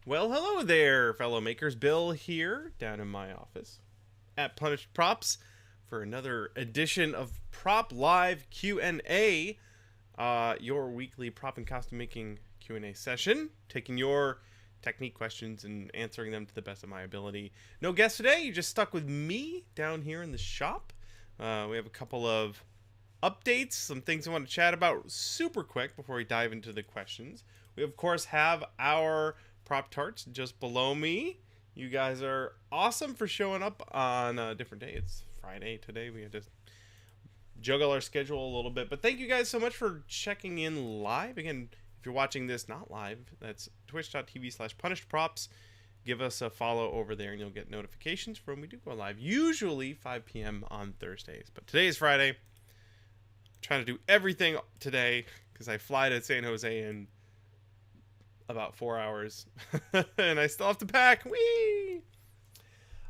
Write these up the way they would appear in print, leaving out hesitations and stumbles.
Well, hello there, fellow makers. Bill here, down in my office at Punished Props for another edition of Prop Live Q&A, your weekly prop and costume making Q&A session, taking your technique questions and answering them to the best of my ability. No guest today, you just stuck with me down here in the shop. We have a couple of updates, some things I want to chat about super quick before we dive into the questions. We, of course, have our prop tarts just below me. You guys are awesome for showing up on a different day. It's Friday today. We had to juggle our schedule a little bit. But thank you guys so much for checking in live. Again, if you're watching this not live, that's twitch.tv/punishedprops. Give us a follow over there and you'll get notifications from when we do go live. Usually 5 p.m. on Thursdays. But today is Friday. I'm trying to do everything today because I fly to San Jose in about 4 hours and I still have to pack. Whee!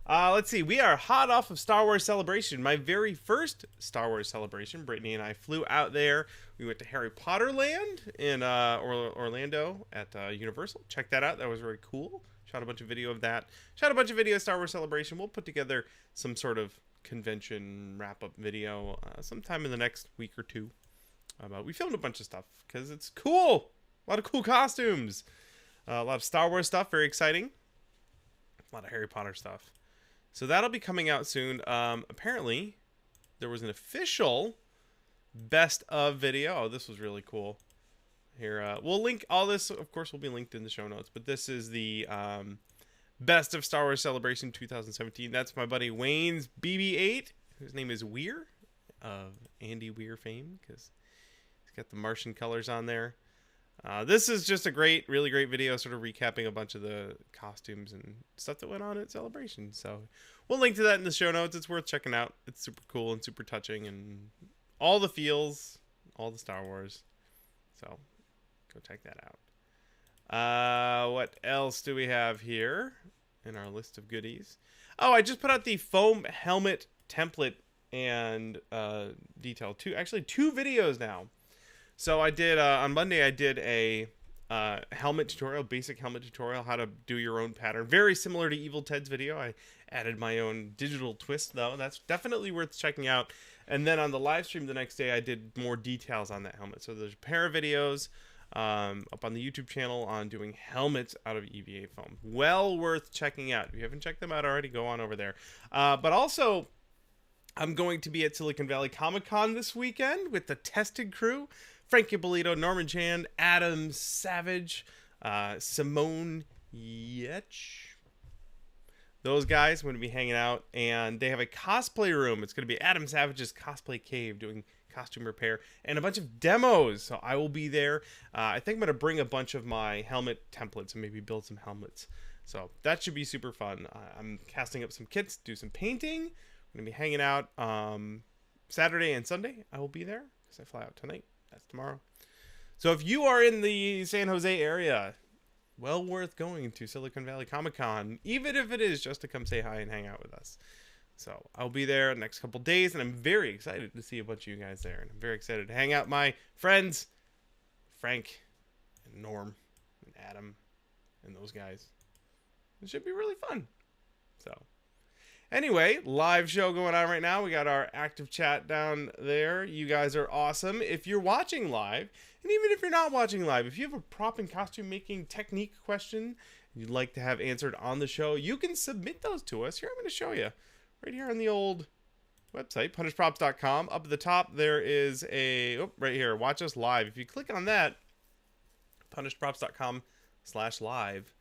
Let's see. We are hot off of Star Wars Celebration. My very first Star Wars Celebration. Brittany and I flew out there. We went to Harry Potter Land in Orlando at Universal. Check that out. That was very cool. Shot a bunch of video of that. Shot a bunch of video of Star Wars Celebration. We'll put together some sort of convention wrap-up video sometime in the next week or two. We filmed a bunch of stuff because it's cool. A lot of cool costumes. A lot of Star Wars stuff. Very exciting. A lot of Harry Potter stuff. So that'll be coming out soon. Apparently, there was an official best of video. Oh, this was really cool. Here, we'll link all this. Of course, will be linked in the show notes. But this is the best of Star Wars Celebration 2017. That's my buddy Wayne's BB-8, whose name is Weir, of Andy Weir fame, because he's got the Martian colors on there. This is just a really great video, sort of recapping a bunch of the costumes and stuff that went on at Celebration. So we'll link to that in the show notes. It's worth checking out. It's super cool and super touching and all the feels, all the Star Wars. So go check that out. What else do we have here in our list of goodies? Oh, I just put out the foam helmet template and detail. Two videos now. So I did, on Monday, I did a helmet tutorial, basic helmet tutorial, how to do your own pattern. Very similar to Evil Ted's video. I added my own digital twist, though. That's definitely worth checking out. And then on the live stream the next day, I did more details on that helmet. So there's a pair of videos up on the YouTube channel on doing helmets out of EVA foam. Well worth checking out. If you haven't checked them out already, go on over there. But also, I'm going to be at Silicon Valley Comic-Con this weekend with the Tested crew. Frankie Bolito, Norman Chan, Adam Savage, Simone Yetch. Those guys are going to be hanging out, and they have a cosplay room. It's going to be Adam Savage's Cosplay Cave doing costume repair and a bunch of demos. So I will be there. I think I'm going to bring a bunch of my helmet templates and maybe build some helmets. So that should be super fun. I'm casting up some kits, do some painting. I'm going to be hanging out Saturday and Sunday. I will be there because I fly out tonight. That's tomorrow. So if you are in the San Jose area, well worth going to Silicon Valley Comic-Con, even if it is just to come say hi and hang out with us. So I'll be there the next couple days, and I'm very excited to see a bunch of you guys there. And I'm very excited to hang out with my friends, Frank and Norm and Adam and those guys. It should be really fun. So anyway, live show going on right now. We got our active chat down there. You guys are awesome. If you're watching live, and even if you're not watching live, if you have a prop and costume making technique question you'd like to have answered on the show, you can submit those to us. Here, I'm going to show you. Right here on the old website, punishedprops.com. Up at the top, there is right here, watch us live. If you click on that, punishedprops.com/live.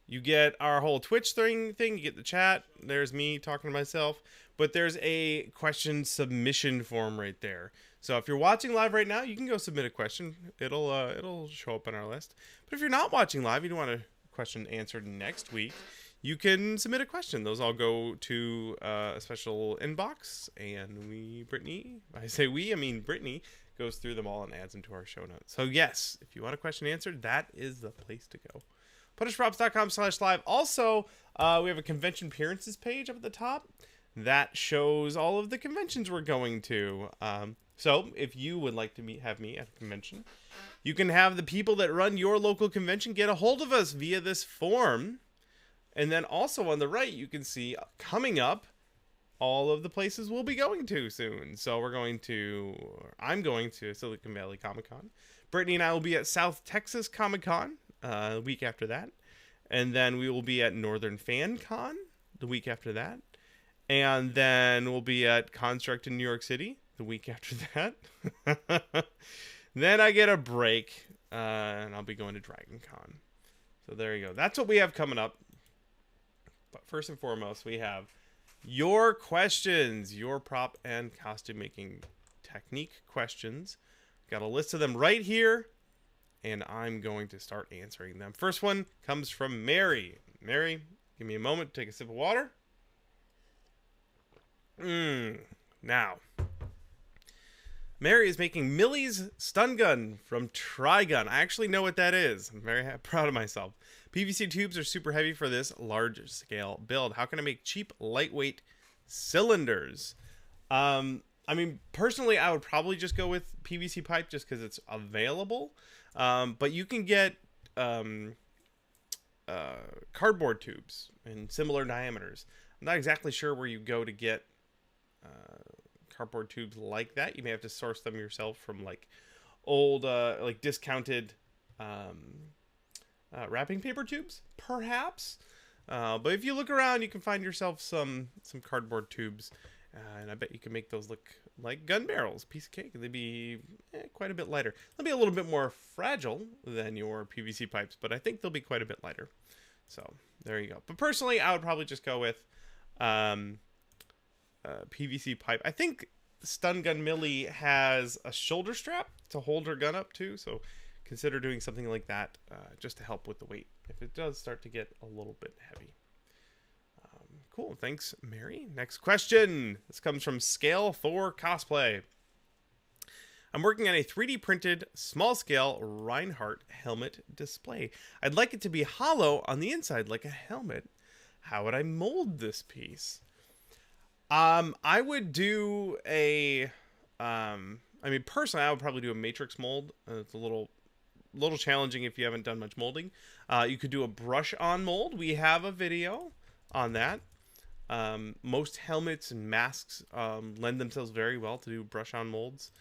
You get our whole Twitch thing. You get the chat. There's me talking to myself. But there's a question submission form right there. So if you're watching live right now, you can go submit a question. It'll show up on our list. But if you're not watching live, you don't want a question answered next week, you can submit a question. Those all go to a special inbox. And Brittany, I say we, I mean Brittany, goes through them all and adds them to our show notes. So yes, if you want a question answered, that is the place to go. punishedprops.com/live. Also, we have a convention appearances page up at the top that shows all of the conventions we're going to. So if you would like to have me at a convention, you can have the people that run your local convention get a hold of us via this form. And then also on the right, you can see coming up all of the places we'll be going to soon. So I'm going to Silicon Valley Comic-Con. Brittany and I will be at South Texas Comic-Con the week after that. And then we will be at Northern Fan Con the week after that. And then we'll be at Construct in New York City the week after that. Then I get a break, and I'll be going to Dragon Con. So there you go. That's what we have coming up. But first and foremost, we have your questions, your prop and costume making technique questions. Got a list of them right here, and I'm going to start answering them. First one comes from Mary. Mary, give me a moment to take a sip of water. Now, Mary is making Millie's stun gun from Trigun. I actually know what that is. I'm very proud of myself. PVC tubes are super heavy for this large scale build. How can I make cheap, lightweight cylinders? I mean, personally, I would probably just go with PVC pipe just because it's available. But you can get cardboard tubes in similar diameters. I'm not exactly sure where you go to get cardboard tubes like that. You may have to source them yourself from like old like discounted wrapping paper tubes, perhaps. But if you look around, you can find yourself some cardboard tubes, and I bet you can make those look like gun barrels. Piece of cake. They'd be quite a bit lighter. They'll be a little bit more fragile than your PVC pipes, but I think they'll be quite a bit lighter. So there you go. But personally, I would probably just go with PVC pipe. I think Stun Gun Millie has a shoulder strap to hold her gun up too, so consider doing something like that just to help with the weight if it does start to get a little bit heavy. Cool, thanks Mary. Next question. This comes from Scale Thor Cosplay. I'm working on a 3D printed small scale Reinhardt helmet display. I'd like it to be hollow on the inside like a helmet. How would I mold this piece? I would do I mean, personally, I would probably do a matrix mold. It's a little challenging if you haven't done much molding. You could do a brush on mold. We have a video on that. Most helmets and masks lend themselves very well to do brush on molds.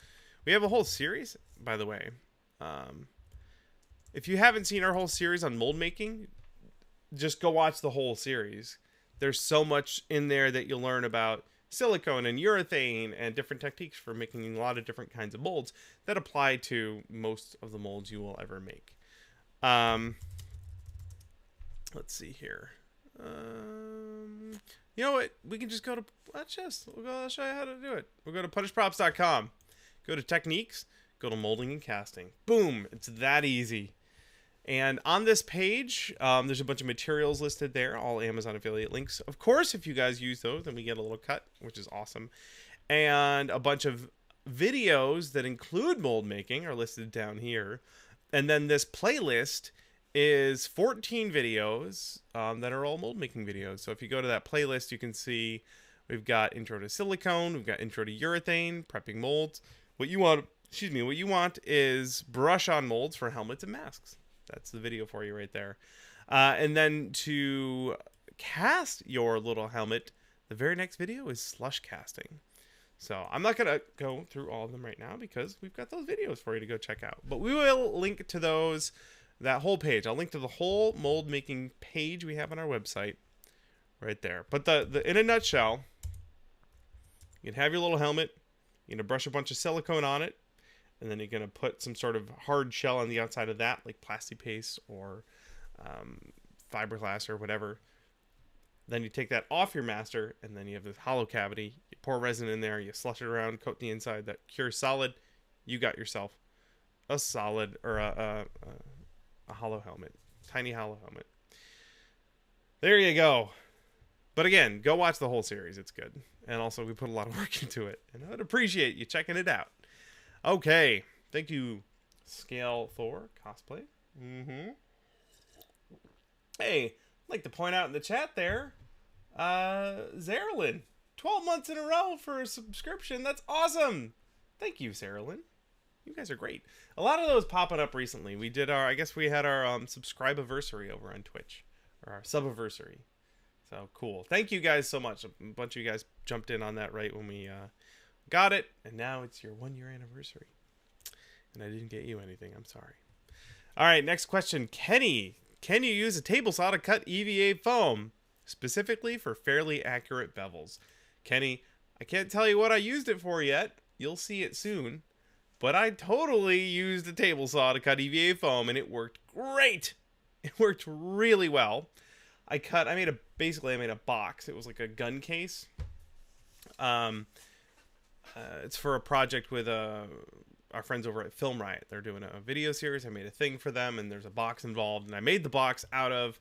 We have a whole series, by the way. If you haven't seen our whole series on mold making, just go watch the whole series. There's so much in there that you'll learn about silicone and urethane and different techniques for making a lot of different kinds of molds that apply to most of the molds you will ever make. Let's see here. You know what? We can just go to I'll show you how to do it. We'll go to punishprops.com. Go to techniques. Go to molding and casting. Boom! It's that easy. And on this page, there's a bunch of materials listed there, all Amazon affiliate links. Of course, if you guys use those, then we get a little cut, which is awesome. And a bunch of videos that include mold making are listed down here. And then this playlist is 14 videos that are all mold making videos. So if you go to that playlist, you can see we've got intro to silicone, we've got intro to urethane, prepping molds. What you want is brush on molds for helmets and masks. That's the video for you right there. And then to cast your little helmet, the very next video is slush casting. So I'm not going to go through all of them right now because we've got those videos for you to go check out. But we will link to that whole page. I'll link to the whole mold making page we have on our website right there. But the in a nutshell, you can have your little helmet. You're going to brush a bunch of silicone on it. And then you're going to put some sort of hard shell on the outside of that, like Plasti-Paste or fiberglass or whatever. Then you take that off your master, and then you have this hollow cavity. You pour resin in there, you slush it around, coat the inside. That cures solid. You got yourself a solid or a hollow helmet, tiny hollow helmet. There you go. But again, go watch the whole series. It's good. And also, we put a lot of work into it. And I would appreciate you checking it out. Okay, thank you, Scale Thor Cosplay. Hey, I'd like to point out in the chat there, Zerlin, 12 months in a row for a subscription. That's awesome. Thank you, Sarah Lynn. You guys are great. A lot of those popping up recently. We did our, I guess we had our subscribe-iversary over on Twitch. Or our sub-iversary. So, cool. Thank you guys so much. A bunch of you guys jumped in on that right when we got it. And now it's your 1-year anniversary. And I didn't get you anything. I'm sorry. All right, next question. Kenny, can you use a table saw to cut EVA foam? Specifically for fairly accurate bevels. Kenny, I can't tell you what I used it for yet. You'll see it soon. But I totally used a table saw to cut EVA foam, and it worked great. It worked really well. I made a box. It was like a gun case. It's for a project with our friends over at Film Riot. They're doing a video series. I made a thing for them, and there's a box involved. And I made the box out of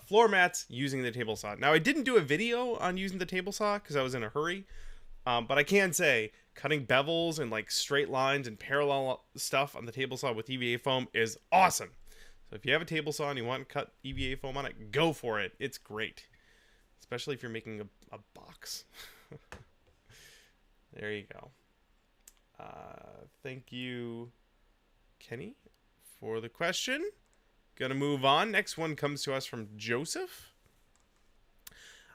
floor mats using the table saw. Now, I didn't do a video on using the table saw because I was in a hurry. But I can say cutting bevels and like straight lines and parallel stuff on the table saw with EVA foam is awesome. So if you have a table saw and you want to cut EVA foam on it, go for it. It's great. Especially if you're making a box. There you go. Thank you, Kenny, for the question. Gonna move on. Next one comes to us from Joseph.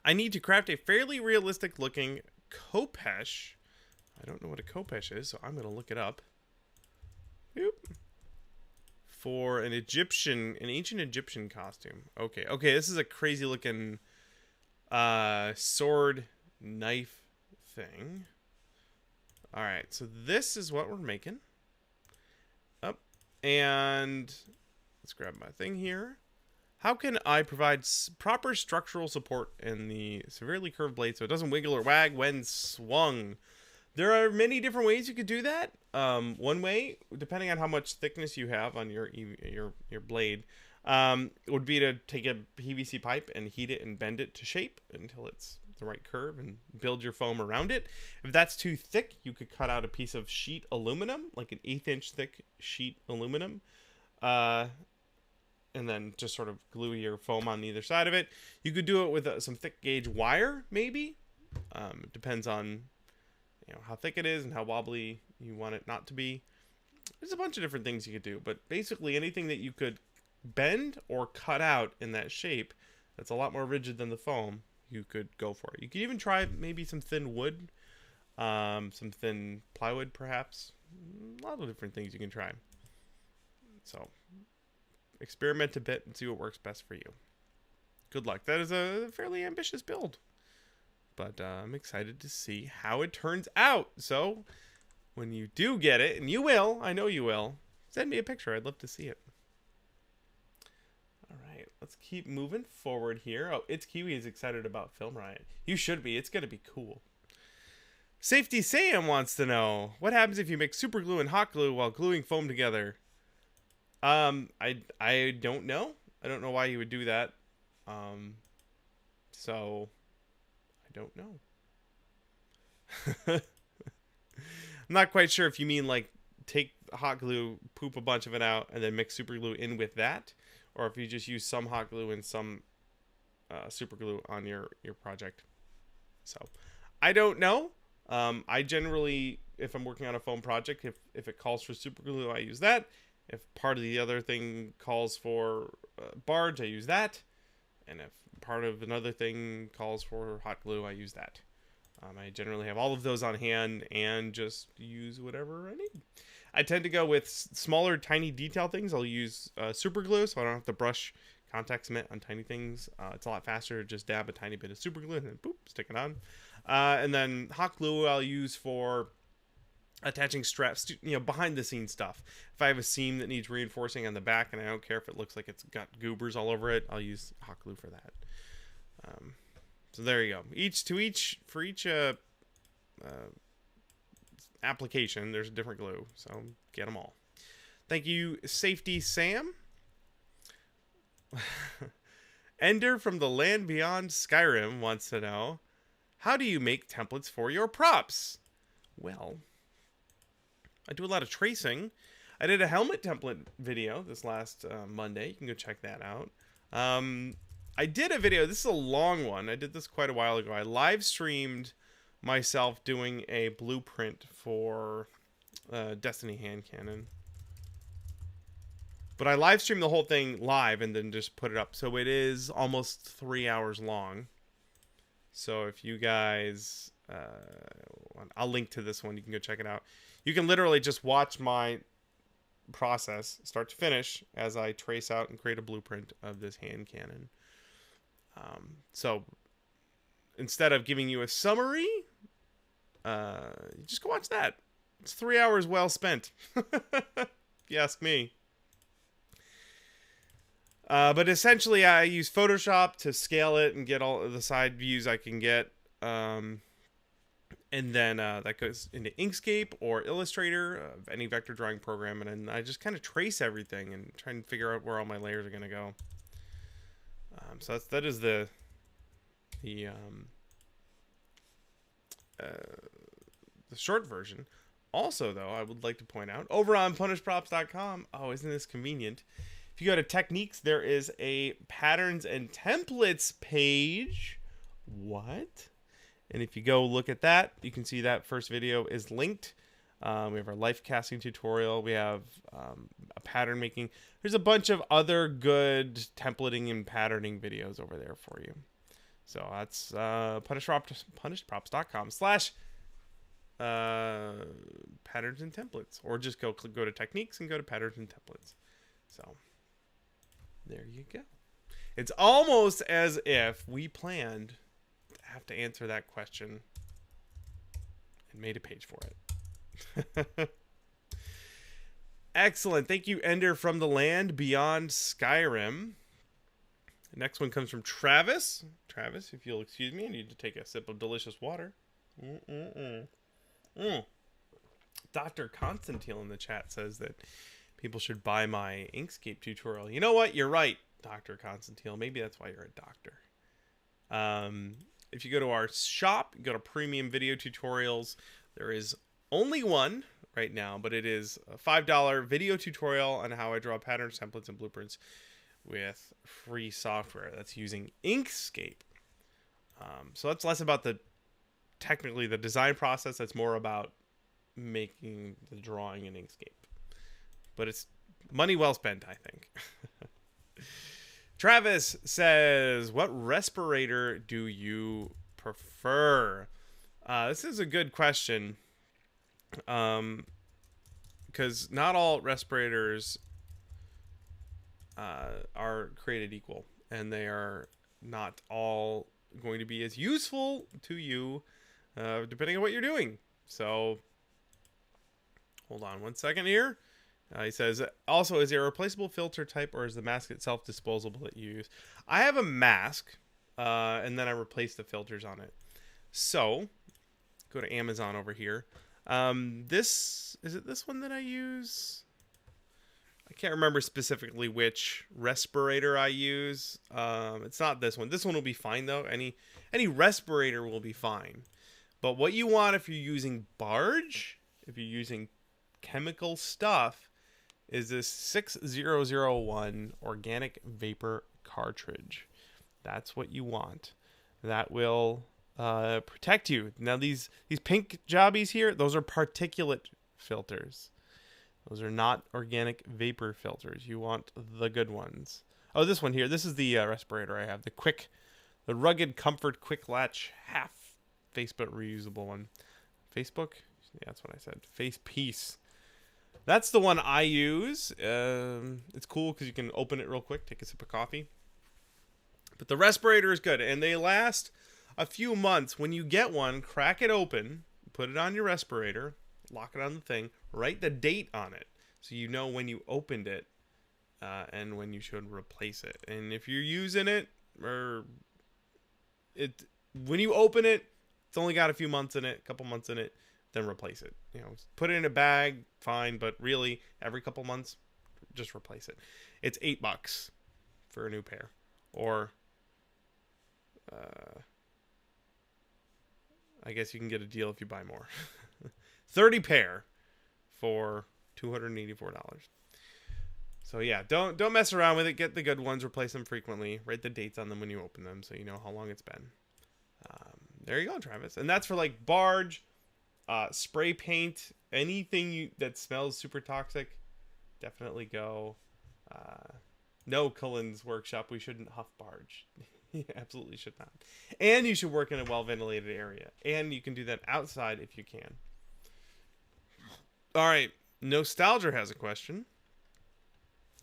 I need to craft a fairly realistic looking Khopesh. I don't know what a Khopesh is, so I'm gonna look it up. Boop. For an ancient Egyptian costume. Okay, this is a crazy looking sword knife thing. Alright, so this is what we're making. Up, and let's grab my thing here. How can I provide proper structural support in the severely curved blade so it doesn't wiggle or wag when swung? There are many different ways you could do that. One way, depending on how much thickness you have on your blade, would be to take a PVC pipe and heat it and bend it to shape until it's the right curve and build your foam around it. If that's too thick, you could cut out a piece of sheet aluminum, like an 1/8 inch thick sheet aluminum, and then just sort of glue your foam on either side of it. You could do it with some thick gauge wire, maybe. It depends on how thick it is and how wobbly you want it not to be. There's a bunch of different things you could do, but basically anything that you could bend or cut out in that shape that's a lot more rigid than the foam, you could go for it. You could even try maybe some thin wood, some thin plywood perhaps. A lot of different things you can try. So experiment a bit and see what works best for you. Good luck. That is a fairly ambitious build. But I'm excited to see how it turns out. So when you do get it, and you will, I know you will, send me a picture. I'd love to see it. All right, let's keep moving forward here. Oh, It's Kiwi is excited about Film Riot. You should be. It's going to be cool. Safety Sam wants to know, what happens if you mix super glue and hot glue while gluing foam together? I don't know. I don't know why you would do that. So I don't know. I'm not quite sure if you mean like take hot glue, poop a bunch of it out, and then mix super glue in with that, or if you just use some hot glue and some super glue on your project. So I don't know. I generally, if I'm working on a foam project, if it calls for super glue, I use that. If part of the other thing calls for barge, I use that. And if part of another thing calls for hot glue, I use that. I generally have all of those on hand and just use whatever I need. I tend to go with smaller, tiny detail things. I'll use super glue, so I don't have to brush contact cement on tiny things. It's a lot faster to just dab a tiny bit of super glue and then boop, stick it on. And then hot glue I'll use for attaching straps to, behind the scenes stuff. If I have a seam that needs reinforcing on the back and I don't care if it looks like it's got goobers all over it, I'll use hot glue for that. So there you go. For each application, there's a different glue. So get them all. Thank you, Safety Sam. Ender from the land beyond Skyrim wants to know, how do you make templates for your props? Well, I do a lot of tracing. I did a helmet template video this last Monday. You can go check that out. I did a video. This is a long one. I did this quite a while ago. I live streamed myself doing a blueprint for Destiny hand cannon. But I live streamed the whole thing live and then just put it up. So it is almost 3 hours long. So if you guys... I'll link to this one. You can go check it out. You can literally just watch my process, start to finish, as I trace out and create a blueprint of this hand cannon. So instead of giving you a summary, just go watch that. It's 3 hours well spent. If you ask me. But essentially, I use Photoshop to scale it and get all of the side views I can get. And then that goes into Inkscape or Illustrator, of any vector drawing program. And then I just kind of trace everything and try and figure out where all my layers are going to go. So that is the short version. Also, though, I would like to point out, over on punishprops.com, oh, isn't this convenient? If you go to Techniques, there is a Patterns and Templates page. What? And if you go look at that, you can see that first video is linked. We have our life casting tutorial. We have a pattern making. There's a bunch of other good templating and patterning videos over there for you. So that's punishprops.com/ patterns and templates, or just go to Techniques and go to Patterns and Templates. So there you go. It's almost as if we planned to have to answer that question and made a page for it. Excellent. Thank you, Ender from the land beyond Skyrim. The next one comes from Travis. Travis, if you'll excuse me, I need to take a sip of delicious water. Dr. Constantine in the chat says that people should buy my Inkscape tutorial. You know what? You're right, Dr. Constantine. Maybe that's why you're a doctor. If you go to our shop, go to Premium Video Tutorials. There is only one right now, but it is a $5 video tutorial on how I draw patterns, templates, and blueprints with free software that's using Inkscape. So that's less about technically the design process. That's more about making the drawing in Inkscape. But it's money well spent, I think. Travis says, what respirator do you prefer? This is a good question. Because not all respirators are created equal. And they are not all going to be as useful to you depending on what you're doing. So, hold on one second here. He says, also, is there a replaceable filter type, or is the mask itself disposable that you use? I have a mask, and then I replace the filters on it. So, go to Amazon over here. Is it this one that I use? I can't remember specifically which respirator I use. It's not this one. This one will be fine, though. Any respirator will be fine. But what you want if you're using barge, if you're using chemical stuff, is this 6001 organic vapor cartridge. That's what you want. That will protect you. Now these pink jobbies here, those are particulate filters. Those are not organic vapor filters. You want the good ones. Oh, this one here. This is the respirator I have. The rugged comfort quick latch half Facebook reusable one. Facebook? Yeah, that's what I said. Face piece. That's the one I use. It's cool because you can open it real quick, take a sip of coffee. But the respirator is good, and they last a few months. When you get one, crack it open, put it on your respirator, lock it on the thing, write the date on it so you know when you opened it and when you should replace it. And if you're using it, when you open it, it's only got a few months in it, a couple months in it, then replace it. Put it in a bag, fine, but really every couple months, just replace it. It's $8 for a new pair, or I guess you can get a deal if you buy more. 30 pair for $284. So yeah, don't mess around with it. Get the good ones, replace them frequently. Write the dates on them when you open them so you know how long it's been. there you go, Travis. And that's for like barge, spray paint, anything that smells super toxic. Definitely go. No, Cullen's workshop. We shouldn't huff barge. You absolutely should not. And you should work in a well-ventilated area. And you can do that outside if you can. All right. Nostalgia has a question.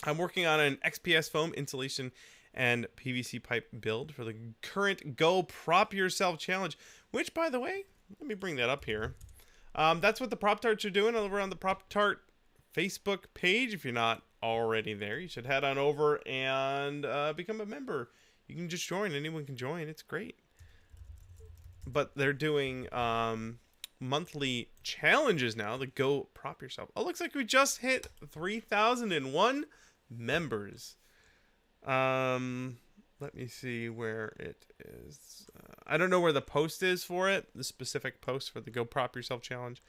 I'm working on an XPS foam insulation and PVC pipe build for the current Go Prop Yourself challenge. Which, by the way, let me bring that up here. That's what the Prop Tarts are doing over on the Prop Tart Facebook page. If you're not already there, you should head on over and become a member. You can just join. Anyone can join. It's great. But they're doing monthly challenges now. The Go Prop Yourself. Oh, looks like we just hit 3,001 members. Let me see where it is. I don't know where the post is for it. The specific post for the Go Prop Yourself challenge.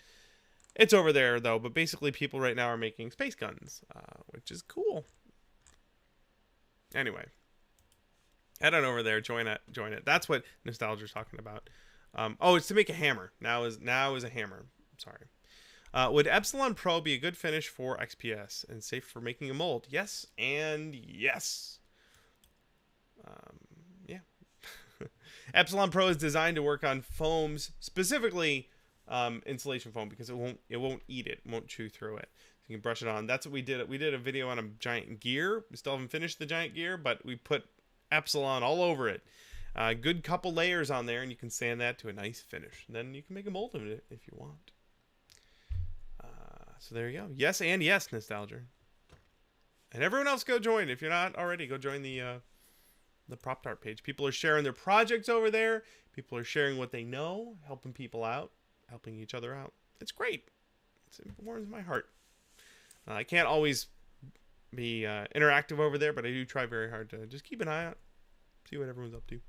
It's over there, though. But basically, people right now are making space guns, which is cool. Anyway, head on over there. Join it. That's what Nostalgia's talking about. Oh, it's to make a hammer. Now is a hammer. Sorry. Would Epsilon Pro be a good finish for XPS and safe for making a mold? Yes and yes. Yeah. Epsilon Pro is designed to work on foams, specifically insulation foam, because it won't eat it, won't chew through it. So you can brush it on. That's what we did. We did a video on a giant gear. We still haven't finished the giant gear, but we put Epsilon all over it. Good couple layers on there, and you can sand that to a nice finish. Then you can make a mold of it if you want. So there you go. Yes and yes, Nostalgia. And everyone else, go join. If you're not already, go join the Prop Tart page. People are sharing their projects over there. People are sharing what they know, helping people out, helping each other out. It's great. It warms my heart. I can't always be interactive over there, but I do try very hard to just keep an eye out, see what everyone's up to.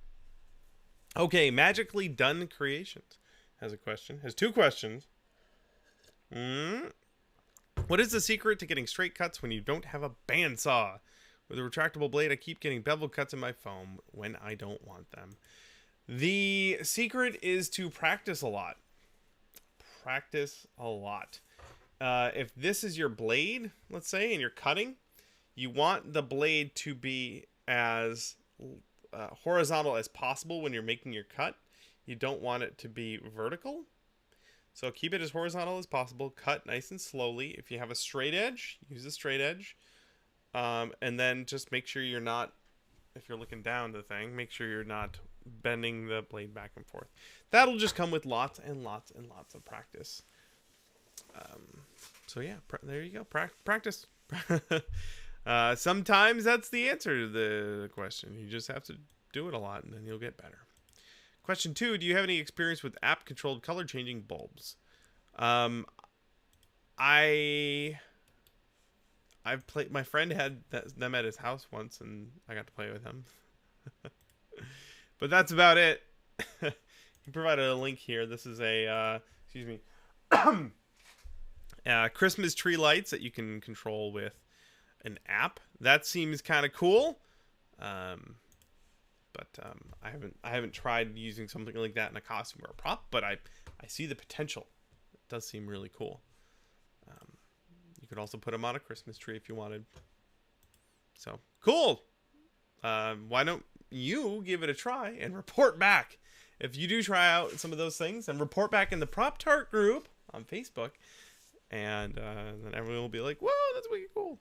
Okay, Magically Done Creations has a question. Has two questions. What is the secret to getting straight cuts when you don't have a bandsaw? With a retractable blade, I keep getting bevel cuts in my foam when I don't want them. The secret is to practice a lot. Practice a lot. If this is your blade, let's say, and you're cutting, you want the blade to be as horizontal as possible when you're making your cut. You don't want it to be vertical. So keep it as horizontal as possible. Cut nice and slowly. If you have a straight edge, use a straight edge. And then just make sure you're not, if you're looking down the thing, make sure you're not bending the blade back and forth. That'll just come with lots and lots and lots of practice. So yeah, there you go. Practice. Sometimes that's the answer to the question. You just have to do it a lot and then you'll get better. Question 2, do you have any experience with app-controlled color-changing bulbs? I've played. My friend had them at his house once, and I got to play with him. But that's about it. He provided a link here. This is a Christmas tree lights that you can control with an app. That seems kind of cool. But I haven't tried using something like that in a costume or a prop, but I see the potential. It does seem really cool. You could also put them on a Christmas tree if you wanted. So cool. Why don't you give it a try and report back if you do try out some of those things, and report back in the Prop Tart group on Facebook, and then everyone will be like, "Whoa, that's wicked cool."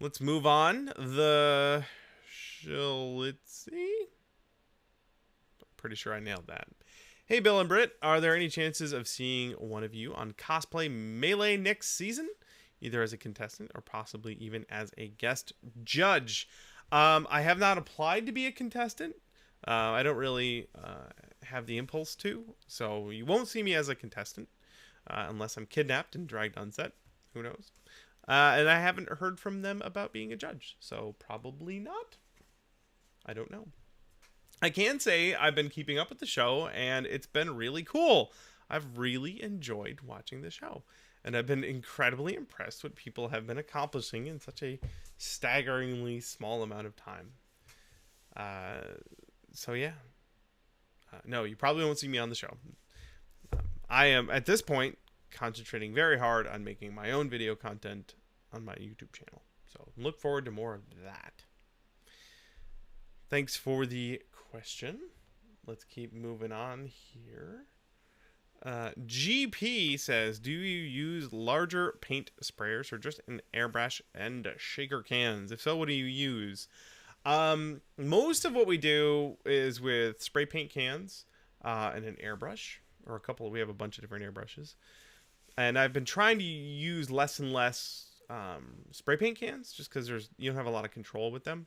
Let's move on. Let's see. Pretty sure I nailed that. Hey, Bill and Britt, are there any chances of seeing one of you on Cosplay Melee next season? Either as a contestant or possibly even as a guest judge. I have not applied to be a contestant. I don't really have the impulse to. So you won't see me as a contestant unless I'm kidnapped and dragged on set. Who knows? And I haven't heard from them about being a judge. So probably not. I don't know. I can say I've been keeping up with the show, and it's been really cool. I've really enjoyed watching the show, and I've been incredibly impressed what people have been accomplishing in such a staggeringly small amount of time. So yeah, No, you probably won't see me on the show. I am, at this point, concentrating very hard on making my own video content on my YouTube channel. So look forward to more of that. Thanks for the question. Let's keep moving on here. GP says, do you use larger paint sprayers or just an airbrush and shaker cans? If so, what do you use? Most of what we do is with spray paint cans and an airbrush, or a couple. We have a bunch of different airbrushes, and I've been trying to use less and less spray paint cans just because you don't have a lot of control with them.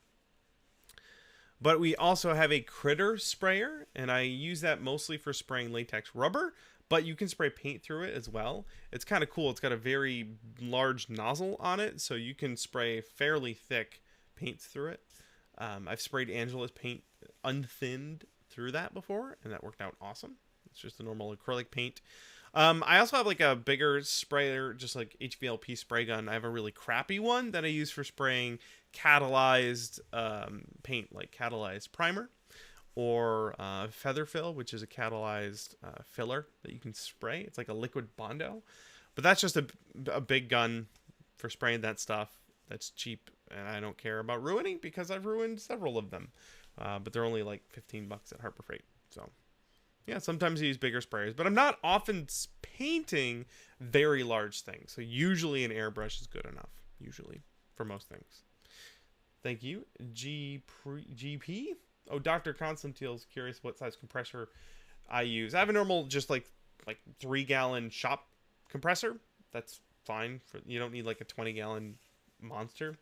But we also have a critter sprayer, and I use that mostly for spraying latex rubber, but you can spray paint through it as well. It's kind of cool. It's got a very large nozzle on it, so you can spray fairly thick paints through it. I've sprayed Angelus paint unthinned through that before, and that worked out awesome. It's just a normal acrylic paint. I also have like a bigger sprayer, just like HVLP spray gun. I have a really crappy one that I use for spraying catalyzed paint, like catalyzed primer, or feather fill, which is a catalyzed filler that you can spray. It's like a liquid Bondo, but that's just a big gun for spraying that stuff. That's cheap, and I don't care about ruining because I've ruined several of them. But they're only like $15 at Harbor Freight. So yeah, sometimes I use bigger sprayers, but I'm not often painting very large things. So usually an airbrush is good enough, usually, for most things. Thank you, GP. Oh, Dr. Constantine's curious what size compressor I use. I have a normal, just like 3-gallon shop compressor. That's fine. You don't need like a 20-gallon monster.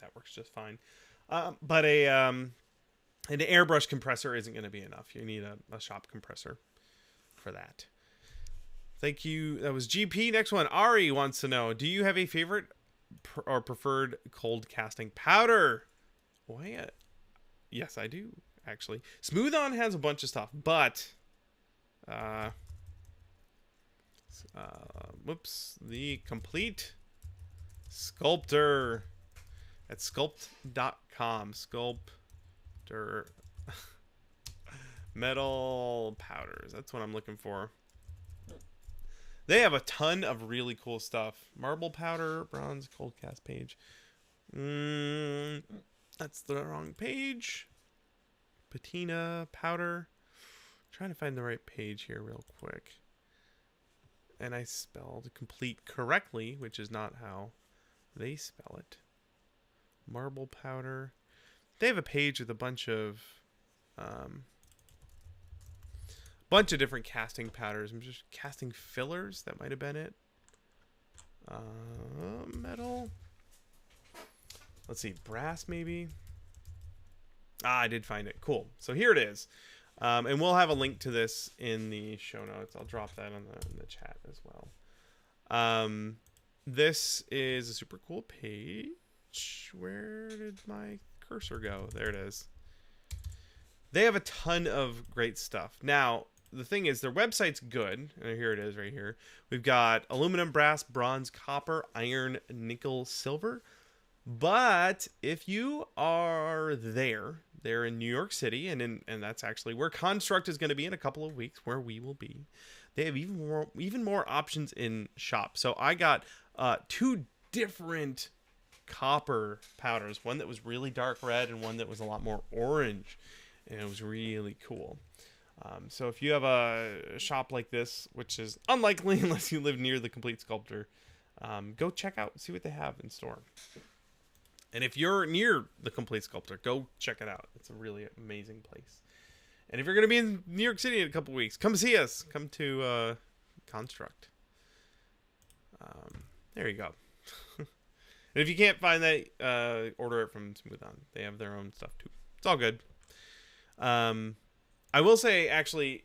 That works just fine. But an airbrush compressor isn't going to be enough. You need a shop compressor for that. Thank you. That was GP. Next one, Ari wants to know, do you have a favorite or preferred cold casting powder? Why? Yes, I do, actually. Smooth On has a bunch of stuff, but whoops, the Complete Sculptor at sculpt.com. Sculptor metal powders. That's what I'm looking for. They have a ton of really cool stuff. Marble powder, bronze, cold cast page. That's the wrong page. Patina powder. Trying to find the right page here real quick. And I spelled complete correctly, which is not how they spell it. Marble powder. They have a page with a bunch of different casting powders. I'm just casting fillers. That might have been it. Metal. Let's see, brass maybe. I did find it. Cool. So here it is. And we'll have a link to this in the show notes. I'll drop that in the chat as well. This is a super cool page. Where did my cursor go? There it is. They have a ton of great stuff. Now, the thing is, their website's good. And here it is right here. We've got aluminum, brass, bronze, copper, iron, nickel, silver. But if you are there, they're in New York City, and that's actually where Construct is going to be in a couple of weeks, where we will be. They have even more options in shop. So I got 2 different copper powders, one that was really dark red and one that was a lot more orange, and it was really cool. So if you have a shop like this, which is unlikely unless you live near the Complete Sculptor, go check out, see what they have in store. And if you're near the Complete Sculptor, go check it out. It's a really amazing place. And if you're going to be in New York City in a couple weeks, come see us. Come to Construct. There you go. And if you can't find that, order it from Smooth On. They have their own stuff too. It's all good. I will say, actually,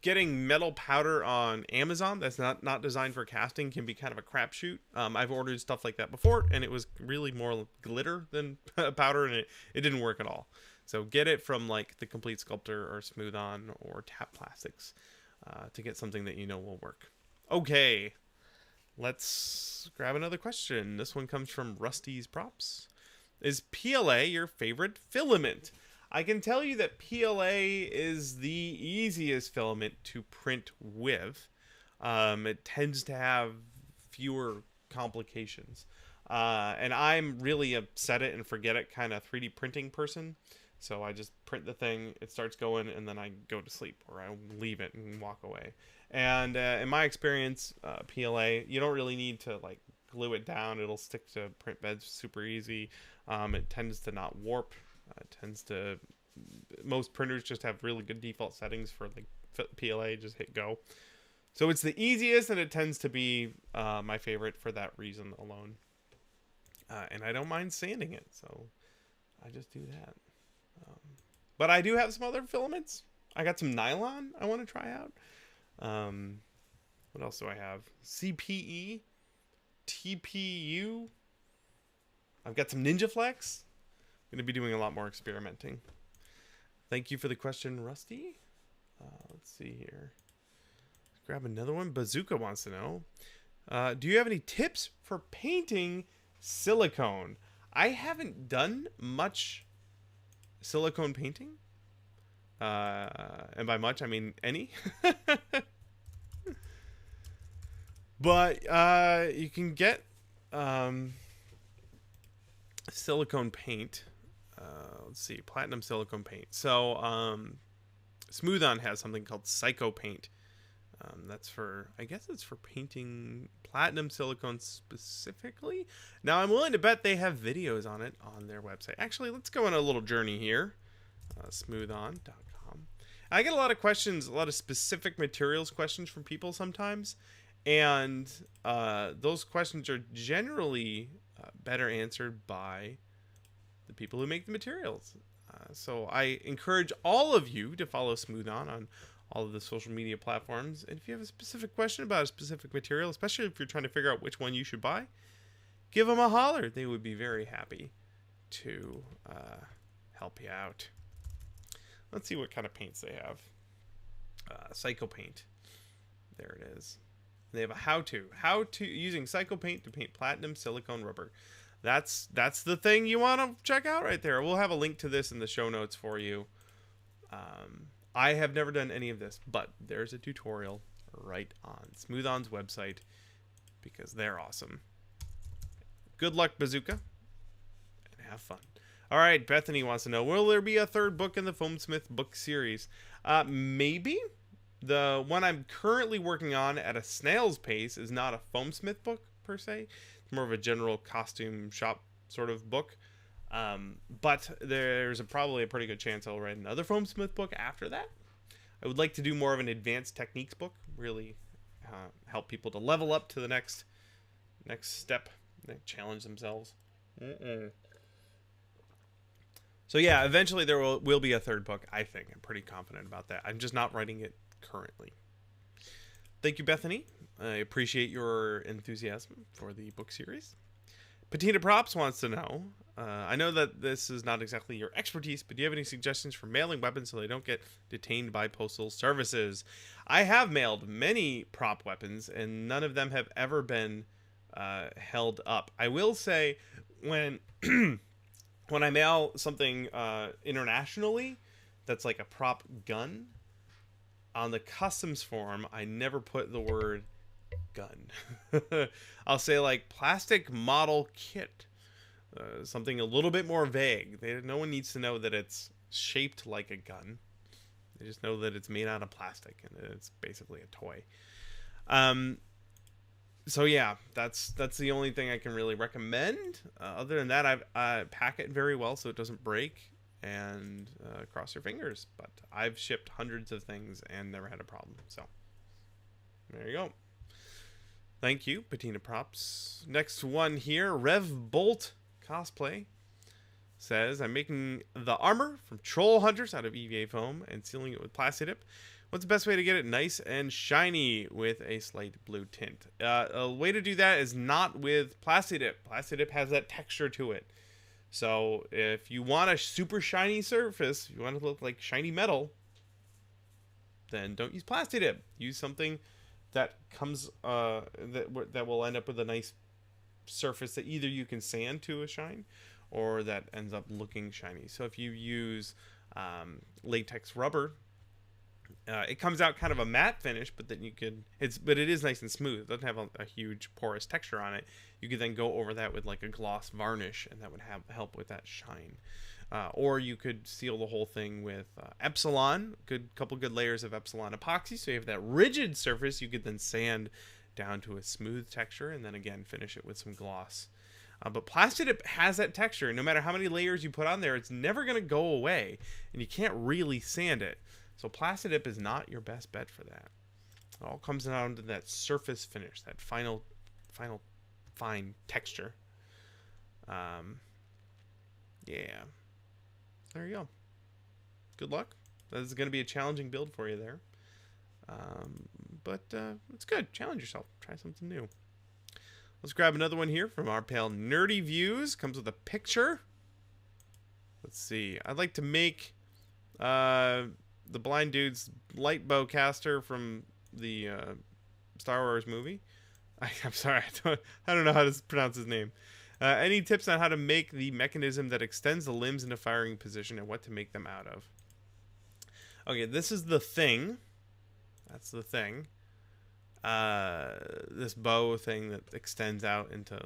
getting metal powder on Amazon that's not designed for casting can be kind of a crapshoot. I've ordered stuff like that before, and it was really more glitter than powder, and it didn't work at all. So get it from like the Complete Sculptor or Smooth On or Tap Plastics to get something that you know will work. Okay, let's grab another question. This one comes from Rusty's Props. Is PLA your favorite filament? I can tell you that PLA is the easiest filament to print with. It tends to have fewer complications. And I'm really a set it and forget it kind of 3D printing person. So I just print the thing, it starts going, and then I go to sleep, or I leave it and walk away. And in my experience, PLA, you don't really need to like glue it down. It'll stick to print beds super easy. It tends to not warp. Most printers just have really good default settings for like PLA. Just hit go. So it's the easiest, and it tends to be my favorite for that reason alone. And I don't mind sanding it, so I just do that. But I do have some other filaments. I got some nylon I want to try out. What else do I have? CPE, TPU. I've got some Ninja Flex. I'm going to be doing a lot more experimenting. Thank you for the question, Rusty. Let's see here. Let's grab another one. Bazooka wants to know. Do you have any tips for painting silicone? I haven't done much silicone painting, and by much I mean any. But you can get silicone paint. Let's see, platinum silicone paint. So Smooth On has something called Psycho Paint. That's for, I guess it's for painting platinum silicone specifically. Now, I'm willing to bet they have videos on it on their website. Actually, let's go on a little journey here. Smoothon.com. I get a lot of questions, a lot of specific materials questions from people sometimes. And those questions are generally better answered by the people who make the materials. So I encourage all of you to follow Smooth on all of the social media platforms. And if you have a specific question about a specific material, especially if you're trying to figure out which one you should buy, give them a holler. They would be very happy to help you out. Let's see what kind of paints they have. Psycho Paint. There it is. They have a how-to using Psycho Paint to paint platinum silicone rubber. That's the thing you want to check out right there. We'll have a link to this in the show notes for you. I have never done any of this, but there's a tutorial right on Smooth On's website because they're awesome. Good luck, Bazooka, and have fun. All right, Bethany wants to know, will there be a third book in the Foamsmith book series? Maybe. The one I'm currently working on at a snail's pace is not a Foamsmith book per se. It's more of a general costume shop sort of book. But there's probably a pretty good chance I'll write another Foamsmith book after that. I would like to do more of an advanced techniques book, really help people to level up to the next step, challenge themselves. So yeah, eventually there will be a third book, I think. I'm pretty confident about that. I'm just not writing it currently. Thank you, Bethany. I appreciate your enthusiasm for the book series. Patina Props wants to know, I know that this is not exactly your expertise, but do you have any suggestions for mailing weapons so they don't get detained by postal services? I have mailed many prop weapons, and none of them have ever been held up. I will say, when when I mail something internationally that's like a prop gun, on the customs form, I never put the word gun. I'll say like plastic model kit. Something a little bit more vague. No one needs to know that it's shaped like a gun. They just know that it's made out of plastic and it's basically a toy. So yeah, that's the only thing I can really recommend. Other than that, I pack it very well so it doesn't break, and cross your fingers. But I've shipped hundreds of things and never had a problem. So there you go. Thank you, Patina Props. Next one here, Rev Bolt Cosplay says, I'm making the armor from Troll Hunters out of EVA foam and sealing it with Plastidip. What's the best way to get it nice and shiny with a slight blue tint? A way to do that is not with Plastidip. Plastidip has that texture to it. So if you want a super shiny surface, you want it to look like shiny metal, then don't use Plastidip. Use something that comes that will end up with a nice surface that either you can sand to a shine or that ends up looking shiny. So if you use latex rubber. It comes out kind of a matte finish, but then but it is nice and smooth. It doesn't have a huge porous texture on it. You could then go over that with like a gloss varnish, and that would help with that shine. Or you could seal the whole thing with Epsilon, couple good layers of Epsilon epoxy, so you have that rigid surface. You could then sand down to a smooth texture, and then again finish it with some gloss. But Plastidip has that texture, and no matter how many layers you put on there, it's never going to go away, and you can't really sand it. So Plastidip is not your best bet for that. It all comes down to that surface finish, that final fine texture. Yeah. There you go. Good luck. That is going to be a challenging build for you there. But it's good. Challenge yourself. Try something new. Let's grab another one here from our pal Nerdy Views. Comes with a picture. Let's see. I'd like to make the blind dude's light bow caster from the Star Wars movie. I'm sorry. I don't know how to pronounce his name. Any tips on how to make the mechanism that extends the limbs into firing position and what to make them out of? Okay, this is the thing. That's the thing. This bow thing that extends out into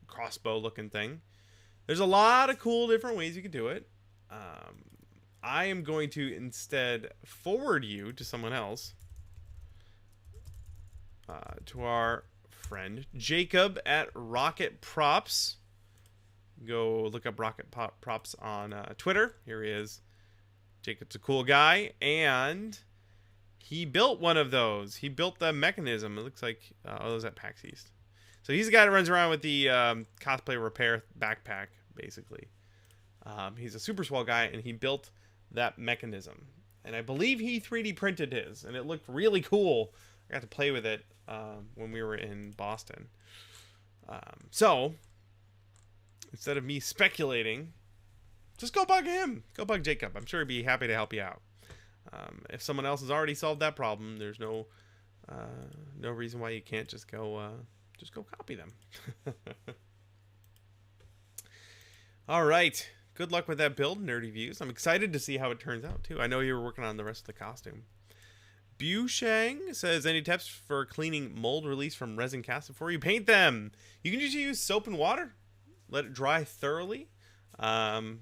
crossbow looking thing. There's a lot of cool different ways you could do it. I am going to instead forward you to someone else. To our friend Jacob at Rocket Props. Go look up Rocket Props on Twitter. Here he is. Jacob's a cool guy, and he built one of those. He built the mechanism. It looks like it was at PAX East. So he's the guy that runs around with the cosplay repair backpack, basically. He's a super swell guy, and he built that mechanism. And I believe he 3D printed his, and it looked really cool. I got to play with it when we were in Boston. So, instead of me speculating, just go bug him. Go bug Jacob. I'm sure he'd be happy to help you out. If someone else has already solved that problem, there's no reason why you can't just go copy them. All right. Good luck with that build, Nerdy Views. I'm excited to see how it turns out, too. I know you were working on the rest of the costume. Bushang says, any tips for cleaning mold release from resin casts before you paint them? You can just use soap and water. Let it dry thoroughly. And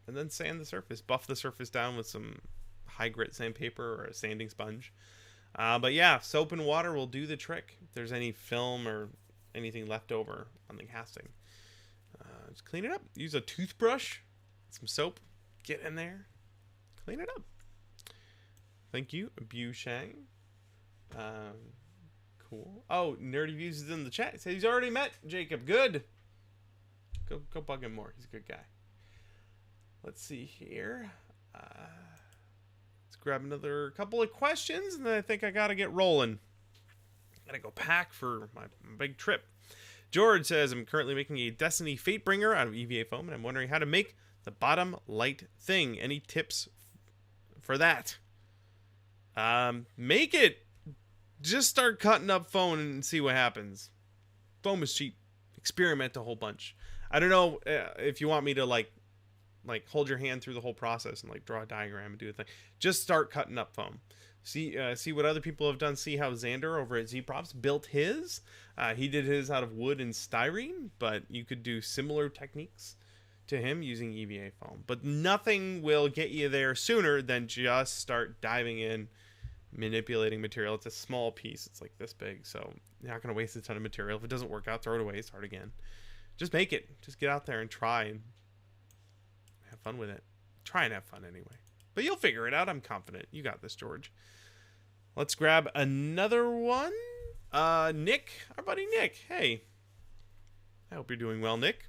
then sand the surface. Buff the surface down with some high grit sandpaper or a sanding sponge. But yeah, soap and water will do the trick. If there's any film or anything left over on the casting. Just clean it up. Use a toothbrush. Some soap. Get in there. Clean it up. Thank you, Bushang. Cool. Oh, Nerdy Views is in the chat. He said he's already met Jacob. Good. Go bug him more. He's a good guy. Let's see here. Let's grab another couple of questions, and then I think I gotta get rolling. Gotta go pack for my big trip. George says, I'm currently making a Destiny Fatebringer out of EVA foam, and I'm wondering how to make the bottom light thing. Any tips for that? Make it. Just start cutting up foam and see what happens. Foam is cheap. Experiment a whole bunch. I don't know if you want me to like hold your hand through the whole process and like draw a diagram and do a thing. Just start cutting up foam. See what other people have done. See how Xander over at Zprops built his. He did his out of wood and styrene, but you could do similar techniques to him using EVA foam. But nothing will get you there sooner than just start diving in, manipulating material. It's a small piece. It's like this big, so you're not going to waste a ton of material. If it doesn't work out, throw it away. Start again. Just make it. Just get out there and try and have fun with it. Try and have fun anyway. But you'll figure it out. I'm confident. You got this, George. Let's grab another one. Nick. Our buddy Nick. Hey. I hope you're doing well, Nick.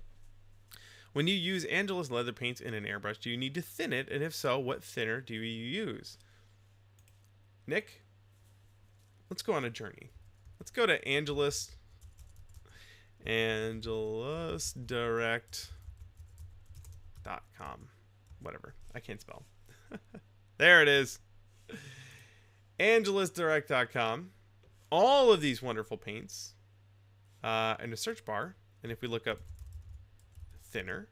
When you use Angelus leather paints in an airbrush, do you need to thin it? And if so, what thinner do you use? Nick, let's go on a journey. Let's go to Angelus. AngelusDirect.com. Whatever. I can't spell. There it is. AngelusDirect.com. All of these wonderful paints in a search bar. And if we look up thinner,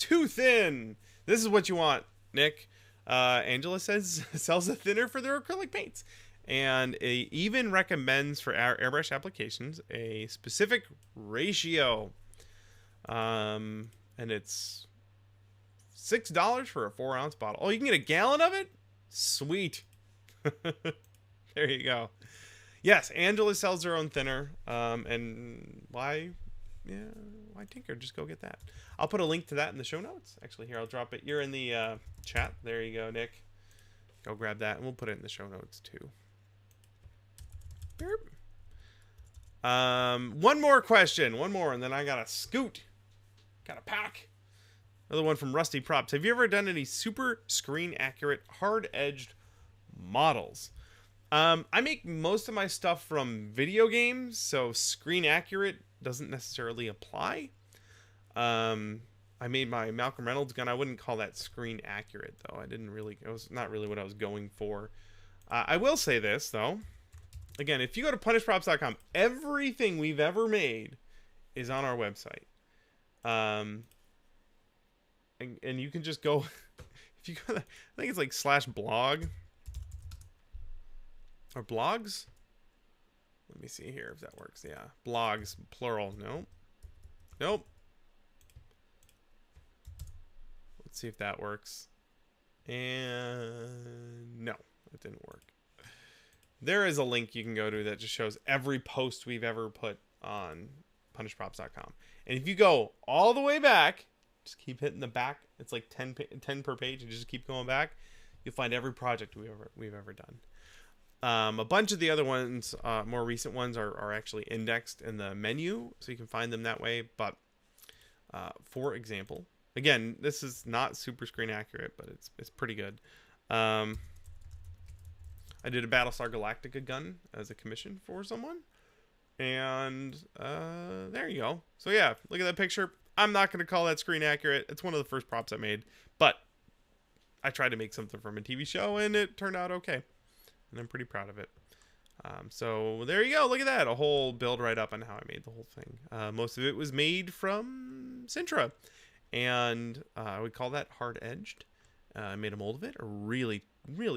too thin. This is what you want, Nick. Angelus says sells a thinner for their acrylic paints, and it even recommends for our airbrush applications a specific ratio. And it's $6 for a 4-ounce bottle. Oh, you can get a gallon of it? Sweet. There you go. Yes, Angelus sells their own thinner. And why tinker? Just go get that. I'll put a link to that in the show notes. Actually, here, I'll drop it. You're in the chat. There you go, Nick. Go grab that, and we'll put it in the show notes, too. One more question. One more, and then I gotta scoot. Gotta pack. Another one from Rusty Props. Have you ever done any super screen accurate, hard-edged models? I make most of my stuff from video games, so screen accurate doesn't necessarily apply. I made my Malcolm Reynolds gun. I wouldn't call that screen accurate, though. It was not really what I was going for. I will say this, though. Again, if you go to punishprops.com, everything we've ever made is on our website. And you can just go, if you go, I think it's like /blog or blogs. Let me see here if that works. Yeah, blogs, plural. Nope. Let's see if that works. And no, it didn't work. There is a link you can go to that just shows every post we've ever put on punishprops.com. And if you go all the way back, just keep hitting the back. It's like 10 per page, and just keep going back. You'll find every project we've ever done. A bunch of the other ones, more recent ones, are actually indexed in the menu, so you can find them that way. But for example, again, this is not super screen accurate, but it's pretty good. I did a Battlestar Galactica gun as a commission for someone, and there you go. So yeah, look at that picture. I'm not going to call that screen accurate. It's one of the first props I made, but I tried to make something from a TV show, and it turned out okay, and I'm pretty proud of it. So there you go. Look at that. A whole build right up on how I made the whole thing. Most of it was made from Sintra, and I would call that hard-edged. I made a mold of it, a really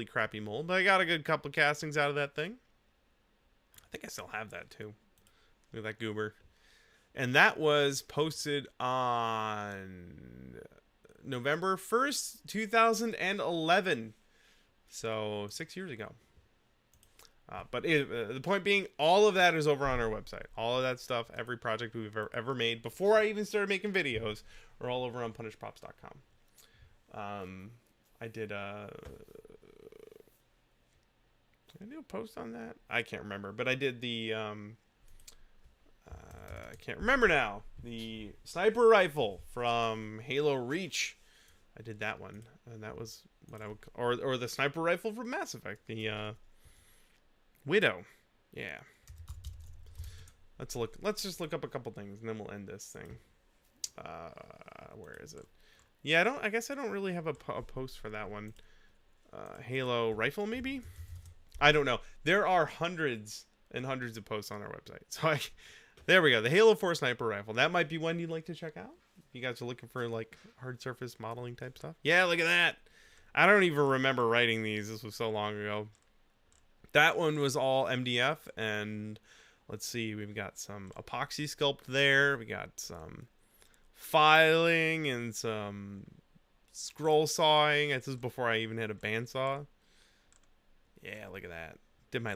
crappy mold, but I got a good couple of castings out of that thing. I think I still have that too. Look at that goober. And that was posted on November 1st, 2011. So 6 years ago. But the point being, all of that is over on our website. All of that stuff, every project we've ever made, before I even started making videos, are all over on punishprops.com. I did I do a post on that? I can't remember, but I did the I can't remember now. The sniper rifle from Halo Reach. I did that one, and that was what I would or the sniper rifle from Mass Effect, the Widow. Yeah. Let's just look up a couple things, and then we'll end this thing. Where is it? Yeah, I guess I don't really have a post for that one. Halo rifle, maybe? I don't know. There are hundreds and hundreds of posts on our website. So there we go. The Halo 4 sniper rifle. That might be one you'd like to check out. If you guys are looking for like hard surface modeling type stuff. Yeah, look at that. I don't even remember writing these. This was so long ago. That one was all MDF, and let's see. We've got some epoxy sculpt there. We got some filing and some scroll sawing. This is before I even had a bandsaw. Yeah, look at that. Did my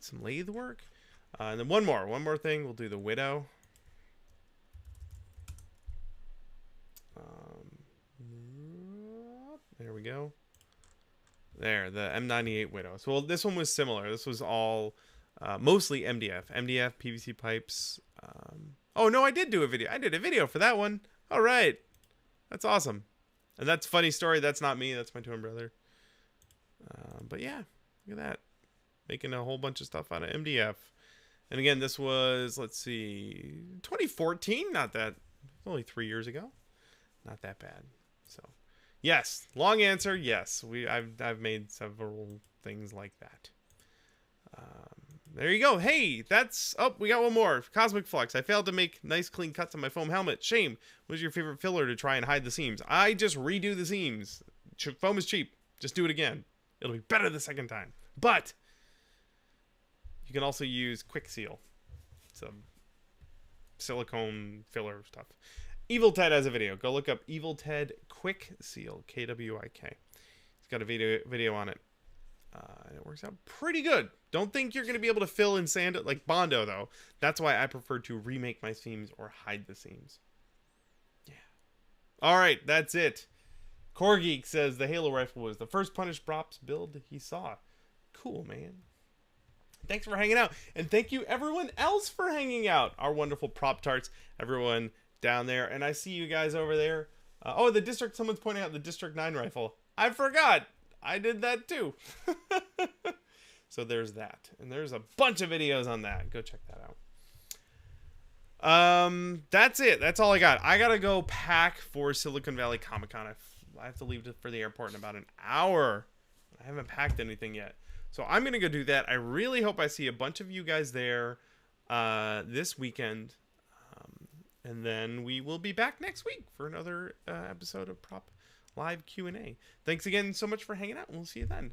some lathe work. And then one more thing. We'll do the Widow. There we go. There, the M98 Widow. So this one was similar. This was all mostly MDF, PVC pipes. Oh no, I did do a video. I did a video for that one. All right, that's awesome. And that's a funny story. That's not me. That's my twin brother. But yeah, look at that. Making a whole bunch of stuff out of MDF. And again, this was, let's see, 2014. Not that, only 3 years ago. Not that bad. So, yes, long answer. Yes, I've made several things like that. there you go. Hey, that's... Oh, we got one more. Cosmic Flux. I failed to make nice clean cuts on my foam helmet. Shame. What was your favorite filler to try and hide the seams? I just redo the seams. Foam is cheap. Just do it again. It'll be better the second time. But you can also use Quick Seal. Some silicone filler stuff. Evil Ted has a video. Go look up Evil Ted Quick Seal. KWIK. He's got a video on it. And it works out pretty good. Don't think you're going to be able to fill and sand it like Bondo, though. That's why I prefer to remake my seams or hide the seams. Yeah. All right, that's it. Core Geek says the Halo rifle was the first Punished Props build he saw. Cool, man. Thanks for hanging out. And thank you, everyone else, for hanging out. Our wonderful prop tarts, everyone down there. And I see you guys over there. Oh, the District, someone's pointing out the District 9 rifle. I forgot. I did that too. So there's that. And there's a bunch of videos on that. Go check that out. That's it. That's all I got. I gotta go pack for Silicon Valley Comic-Con. I have to leave for the airport in about an hour. I haven't packed anything yet. So I'm gonna go do that. I really hope I see a bunch of you guys there this weekend. And then we will be back next week for another episode of Prop Live Q&A. Thanks again so much for hanging out, and we'll see you then.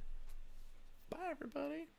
Bye, everybody.